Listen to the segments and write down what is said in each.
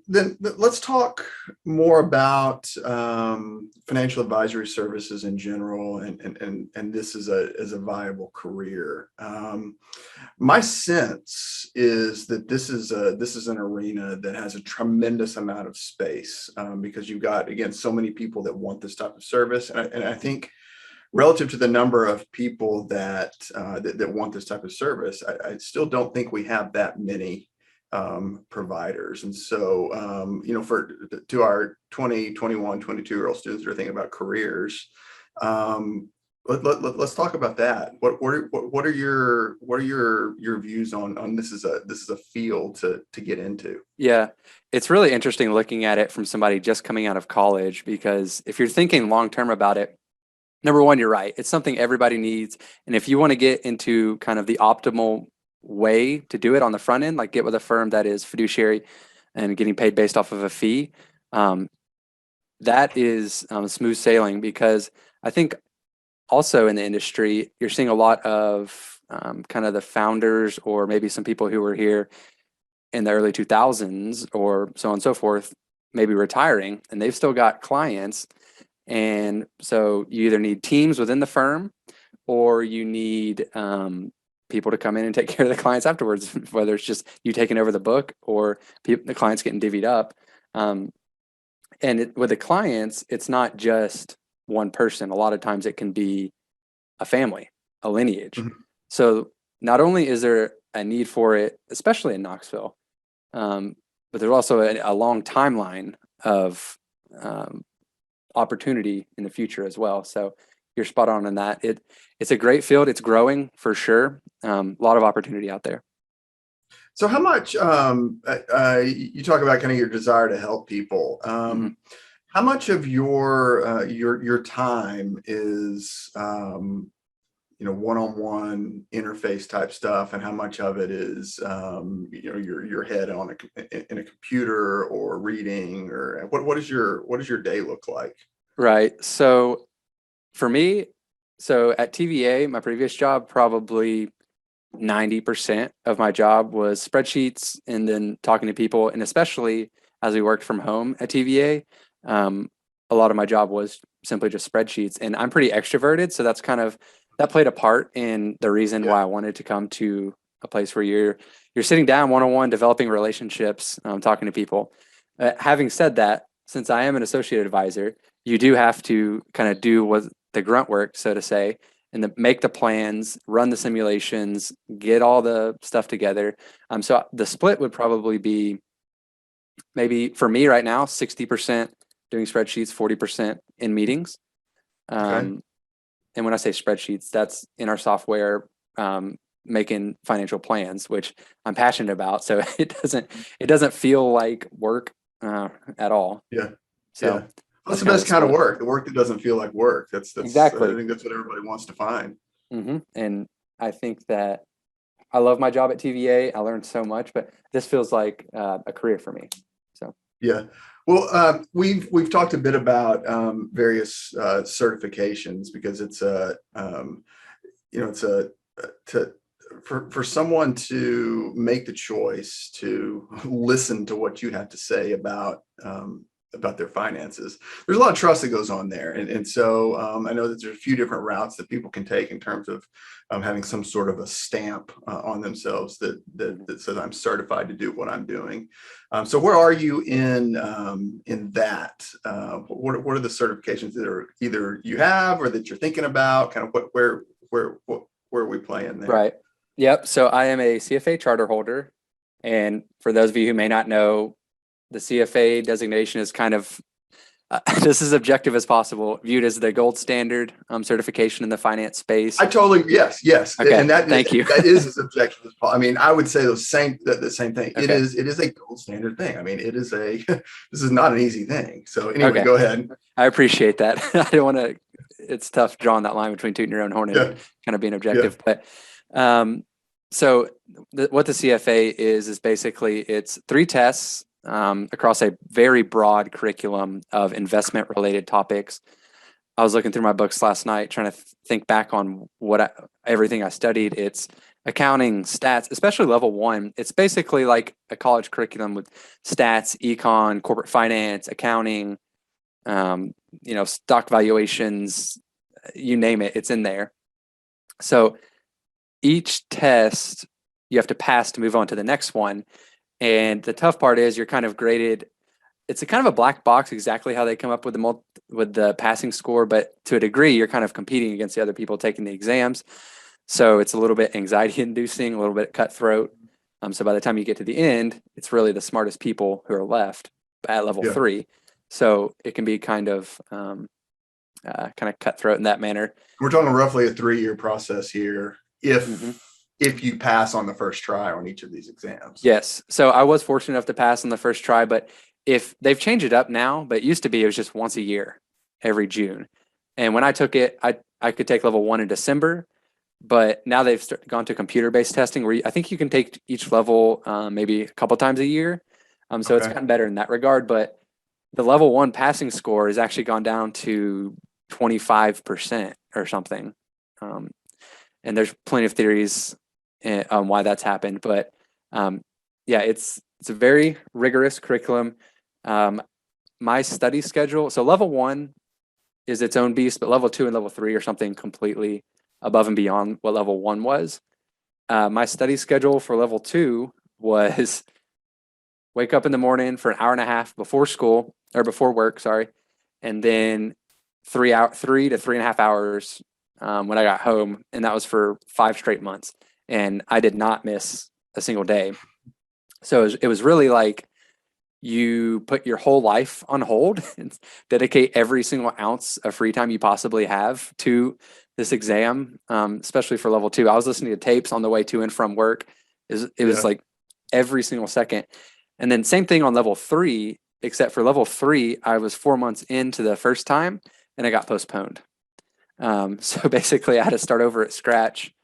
Then let's talk more about financial advisory services in general, and this is a viable career. My sense is that this is an arena that has a tremendous amount of space, because you've got, again, so many people that want this type of service, and I think relative to the number of people that want this type of service, I still don't think we have that many providers. And so, to our 20, 21, 22-year-old students that are thinking about careers, let's talk about that. What are your views on this is a field to get into? Yeah, it's really interesting looking at it from somebody just coming out of college, because if you're thinking long term about it, number one, you're right. It's something everybody needs. And if you want to get into kind of the optimal way to do it on the front end, like get with a firm that is fiduciary and getting paid based off of a fee, that is smooth sailing. Because I think also in the industry, you're seeing a lot of kind of the founders, or maybe some people who were here in the early 2000s or so on and so forth, maybe retiring, and they've still got clients. And so you either need teams within the firm, or you need people to come in and take care of the clients afterwards, whether it's just you taking over the book or the clients getting divvied up. With the clients, it's not just one person. A lot of times it can be a family, a lineage. Mhm. So not only is there a need for it, especially in Knoxville, but there's also a long timeline of opportunity in the future as well. So you're spot on in that. It's a great field. It's growing for sure. A lot of opportunity out there. So how much you talk about kind of your desire to help people. How much of your time is one-on-one interface type stuff, and how much of it is your head in a computer or reading, or what does your day look like? Right. So for me, at TVA, my previous job, probably 90% of my job was spreadsheets and then talking to people. And especially as we worked from home at TVA, a lot of my job was simply just spreadsheets. And I'm pretty extroverted, so that played a part in the reason why I wanted to come to a place where you're sitting down one-on-one, developing relationships, talking to people. Having said that, since I am an associate advisor, you do have to kind of do what the grunt work, so to say, and make the plans, run the simulations, get all the stuff together. So the split would probably be, maybe for me right now, 60% doing spreadsheets, 40% in meetings. Okay. And when I say spreadsheets, that's in our software, making financial plans, which I'm passionate about. So it doesn't feel like work at all. Yeah. So Yeah. That's that's the kind of best the kind of split. work. The work that doesn't feel like work. I Exactly. think that's what everybody wants to find. And I think that I love my job at TVA. I learned so much, but this feels like a career for me. So Yeah. Well, we've talked a bit about various certifications, because it's for someone to make the choice to listen to what you have to say about their finances. There's a lot of trust that goes on there, and so I know that there's a few different routes that people can take in terms of having some sort of a stamp on themselves that says I'm certified to do what I'm doing. So where are you in that? What are the certifications that are either you have or that you're thinking about? Kind of where are we playing there? right. Yep. So I am a CFA charter holder. And for those of you who may not know, the CFA designation is kind of just as objective as possible, viewed as the gold standard certification in the finance space. I totally, yes, Okay, and thank you. that is as objective as possible. I mean, I would say the same thing. Okay. It is a gold standard thing. I mean, this is not an easy thing. So anyway, Okay. go ahead. I appreciate that. I don't want to. It's tough drawing that line between tooting your own horn and Yeah, kind of being yeah, objective. But so what the CFA is basically it's 3 tests across a very broad curriculum of investment related topics. I was looking through my books last night trying to think back on everything I studied. It's accounting, stats, especially level one. It's basically like a college curriculum with stats, econ, corporate finance, accounting, stock valuations, you name it, it's in there. So each test you have to pass to move on to the next one. And the tough part is you're kind of graded. It's a kind of a black box exactly how they come up with the passing score, but to a degree, you're kind of competing against the other people taking the exams. So it's a little bit anxiety inducing, a little bit cutthroat. So by the time you get to the end, it's really the smartest people who are left at level three. So it can be kind of cutthroat in that manner. We're talking roughly a 3-year process here. If you pass on the first try on each of these exams. Yes. So I was fortunate enough to pass on the first try, but if they've changed it up now, but it used to be, it was just once a year, every June. And when I took it, I could take level one in December, but now they've gone to computer-based testing where I think you can take each level maybe a couple times a year. So it's gotten better in that regard, but the level one passing score has actually gone down to 25% or something. And there's plenty of theories on why that's happened, but it's a very rigorous curriculum. My study schedule, so level one is its own beast, but level two and level three are something completely above and beyond what level one was. My study schedule for level two was wake up in the morning for an hour and a half before work, and then 3 to 3.5 hours when I got home, and that was for 5 straight months, and I did not miss a single day. So it was really like you put your whole life on hold and dedicate every single ounce of free time you possibly have to this exam, especially for level two. I was listening to tapes on the way to and from work. It was like every single second. And then same thing on level three, except for level three, I was 4 months into the first time and I got postponed. So basically I had to start over at scratch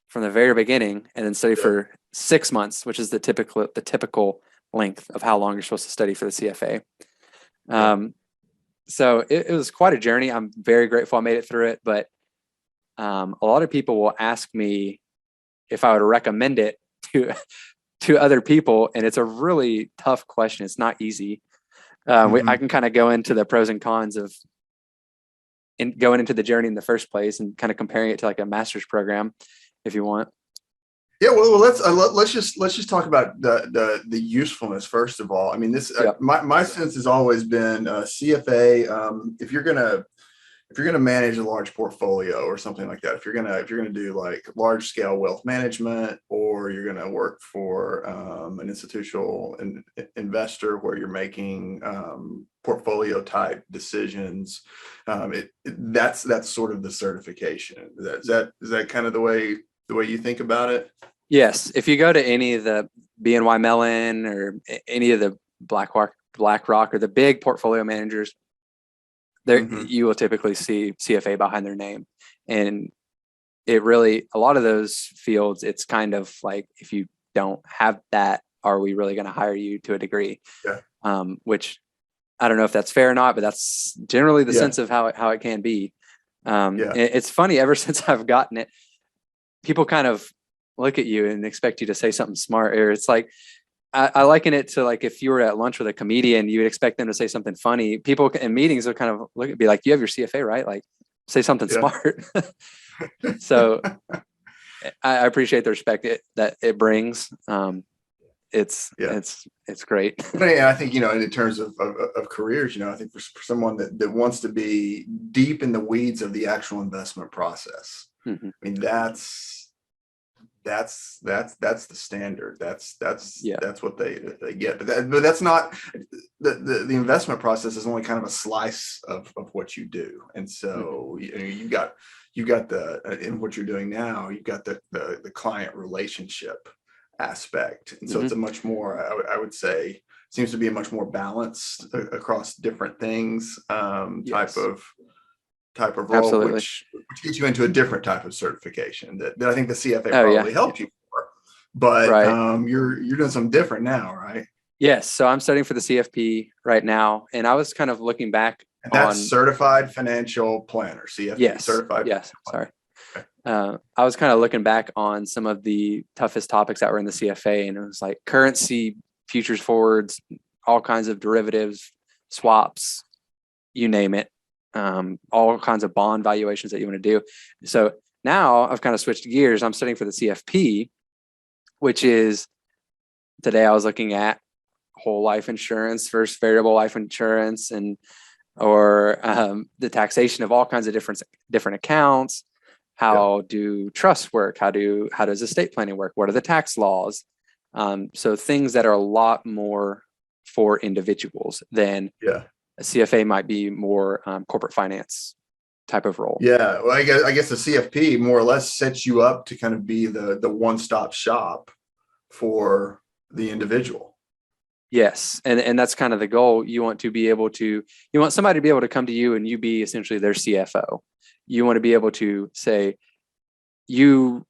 from the very beginning and then study for 6 months, which is the typical length of how long you're supposed to study for the CFA. So it was quite a journey. I'm very grateful I made it through it, but a lot of people will ask me if I would recommend it to other people, and it's a really tough question. It's not easy. I can kind of go into the pros and cons of going into the journey in the first place and kind of comparing it to like a master's program if you want. Yeah, well, let's just talk about the usefulness first of all. I mean, this my sense has always been CFA. If you're gonna manage a large portfolio or something like that, if you're gonna do like large scale wealth management, or you're gonna work for an institutional investor where you're making portfolio type decisions, that's sort of the certification. Is that kind of the way you think about it? Yes. If you go to any of the BNY Mellon or any of the BlackRock or the big portfolio managers, you will typically see CFA behind their name. And it really, a lot of those fields, it's kind of like, if you don't have that, are we really going to hire you to a degree? Which I don't know if that's fair or not, but that's generally the sense of how it can be. It's funny, ever since I've gotten it, people kind of look at you and expect you to say something smart, or it's like, I liken it to like if you were at lunch with a comedian, you would expect them to say something funny. People in meetings will kind of be like, "You have your CFA, right? Like, say something smart." So I appreciate the respect that it brings. It's great. And I think, in terms of careers, I think for someone that wants to be deep in the weeds of the actual investment process, I mean, that's the standard. That's what they get. But that's not the investment process is only kind of a slice of what you do. And so you've got the in what you're doing now, you've got the client relationship aspect. And so it's a much more, I would say, seems to be a much more balanced across different things type of role, which gets you into a different type of certification that I think the CFA probably helped you for. But you're doing something different now, right? Yes. So I'm studying for the CFP right now, and I was kind of looking back. And that's Certified Financial Planner, CFP. Yes. Certified. Yes. Sorry. I was kind of looking back on some of the toughest topics that were in the CFA, and it was like currency, futures, forwards, all kinds of derivatives, swaps, you name it, all kinds of bond valuations that you want to do. So now I've kind of switched gears. I'm studying for the CFP, which is, today I was looking at whole life insurance versus variable life insurance, and or the taxation of all kinds of different accounts. How do trusts work? How does estate planning work? What are the tax laws? So things that are a lot more for individuals than a CFA might be more corporate finance type of role. Yeah, well, I guess the CFP more or less sets you up to kind of be the one-stop shop for the individual. Yes, and that's kind of the goal. You want somebody to be able to come to you and you be essentially their CFO. You want to be able to say, you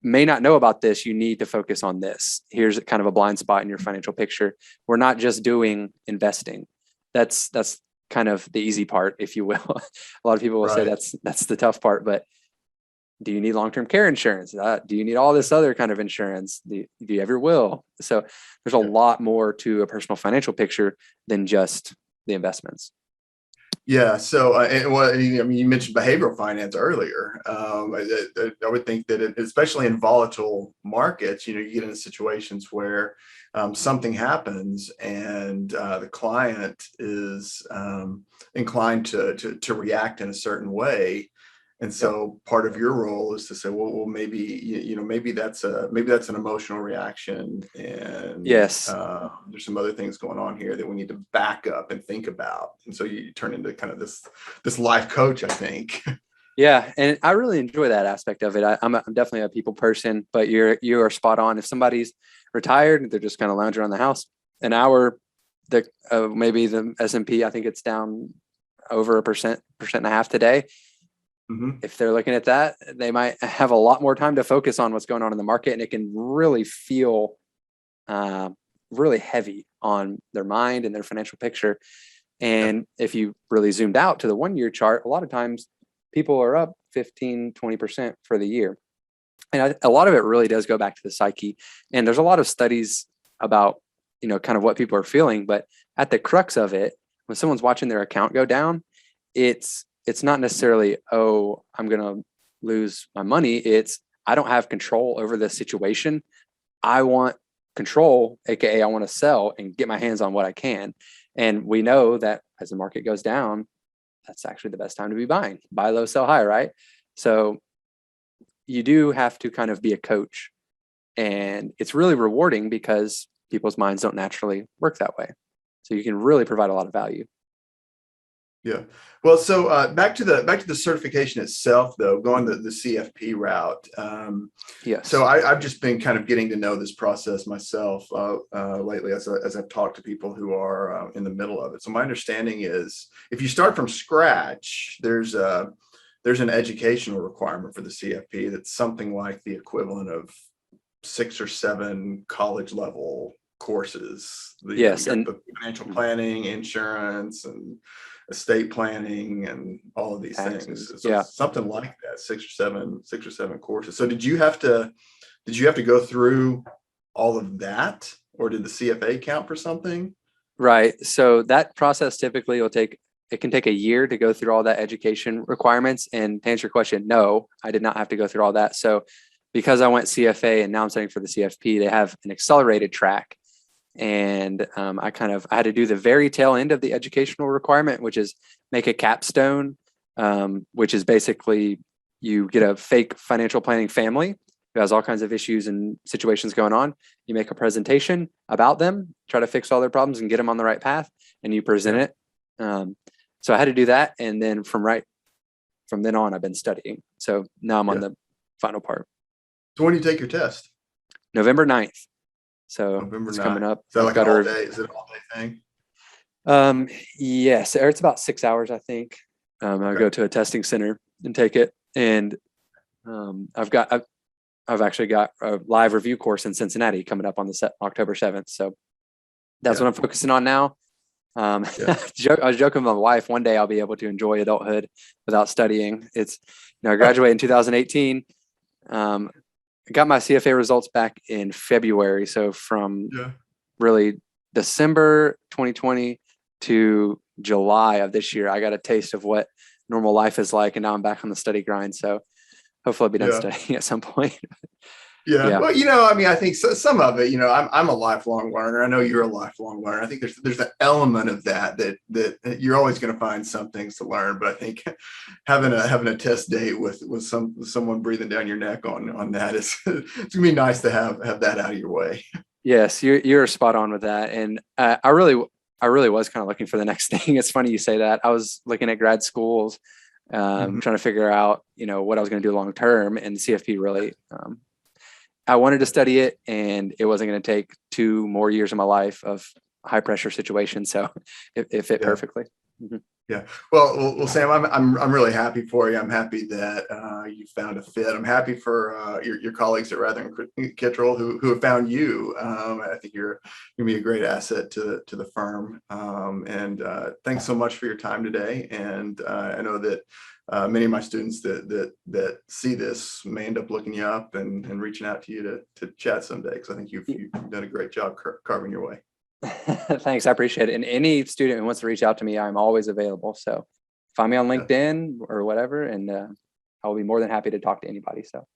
may not know about this, you need to focus on this. Here's kind of a blind spot in your financial picture. We're not just doing investing. That's kind of the easy part, if you will. A lot of people will say that's the tough part, but do you need long-term care insurance? Do you need all this other kind of insurance? Do you ever will? So there's a lot more to a personal financial picture than just the investments. Yeah. So, you mentioned behavioral finance earlier. I would think that especially in volatile markets, you get into situations where something happens and the client is inclined to react in a certain way. And so part of your role is to say, well, maybe, maybe that's an emotional reaction, and yes, there's some other things going on here that we need to back up and think about. And so you turn into kind of this life coach, I think. Yeah, and I really enjoy that aspect of it. I'm definitely a people person, but you are spot on. If somebody's retired, they're just kind of lounging around the house an hour. Maybe the S&P, I think it's down over 1.5% today. Mm-hmm. If they're looking at that, they might have a lot more time to focus on what's going on in the market, and it can really feel really heavy on their mind and their financial picture. And if you really zoomed out to the 1-year chart, a lot of times people are up 15, 20% for the year. And a lot of it really does go back to the psyche. And there's a lot of studies about, kind of what people are feeling, but at the crux of it, when someone's watching their account go down, it's not necessarily, oh, I'm going to lose my money. It's, I don't have control over this situation. I want control, AKA I want to sell and get my hands on what I can. And we know that as the market goes down, that's actually the best time to be buying. Buy low, sell high, right? So you do have to kind of be a coach. And it's really rewarding because people's minds don't naturally work that way. So you can really provide a lot of value. Yeah. Well, so back to the certification itself, though, going the CFP route. Yes. So I've just been kind of getting to know this process myself lately as I've talked to people who are in the middle of it. So my understanding is if you start from scratch, there's an educational requirement for the CFP that's something like the equivalent of 6 or 7 college level courses. Yes, and the financial planning, insurance, and estate planning, and all of these things. So something like that, 6 or 7 courses. So did you have to go through all of that, or did the CFA count for something? Right. So that process typically can take a year to go through all that education requirements. And to answer your question, no, I did not have to go through all that. So because I went CFA and now I'm studying for the CFP, they have an accelerated track. And I had to do the very tail end of the educational requirement, which is make a capstone, which is basically you get a fake financial planning family who has all kinds of issues and situations going on. You make a presentation about them, try to fix all their problems and get them on the right path, and you present it. So I had to do that. And then from then on, I've been studying. So now I'm on the final part. So when do you take your test? November 9th. So November it's 9th. coming up. Is that like an all day? Is it an all day thing? Yes, it's about 6 hours, I think. I'll go to a testing center and take it. And I've actually got a live review course in Cincinnati coming up on October 7th. So that's what I'm focusing on now. I was joking with my wife, one day I'll be able to enjoy adulthood without studying. It's No, I graduated in 2018. I got my CFA results back in February. So from Yeah. really December 2020 to July of this year, I got a taste of what normal life is like. And now I'm back on the study grind. So hopefully I'll be done Yeah. studying at some point. Yeah. Yeah. Well, I mean, I think some of it, I'm a lifelong learner. I know you're a lifelong learner. I think there's an element of that you're always going to find some things to learn. But I think having a test date with someone breathing down your neck on that is it's gonna be nice to have that out of your way. Yes, you're spot on with that. And I really was kind of looking for the next thing. It's funny you say that. I was looking at grad schools, Mhm. trying to figure out, what I was going to do long term, and CFP really, I wanted to study it, and it wasn't going to take 2 more years of my life of high pressure situations. So it fit Yeah. perfectly. Mhm. Yeah. Well, Sam, I'm really happy for you. I'm happy that you found a fit. I'm happy for your colleagues at Rather and Kittrell who have found you. I think you're gonna be a great asset to the firm. And thanks so much for your time today. And I know that many of my students that see this may end up looking you up and reaching out to you to chat someday, because I think you've done a great job carving your way. Thanks, I appreciate it. And any student who wants to reach out to me, I'm always available. So find me on Yeah. LinkedIn or whatever, and I will be more than happy to talk to anybody. So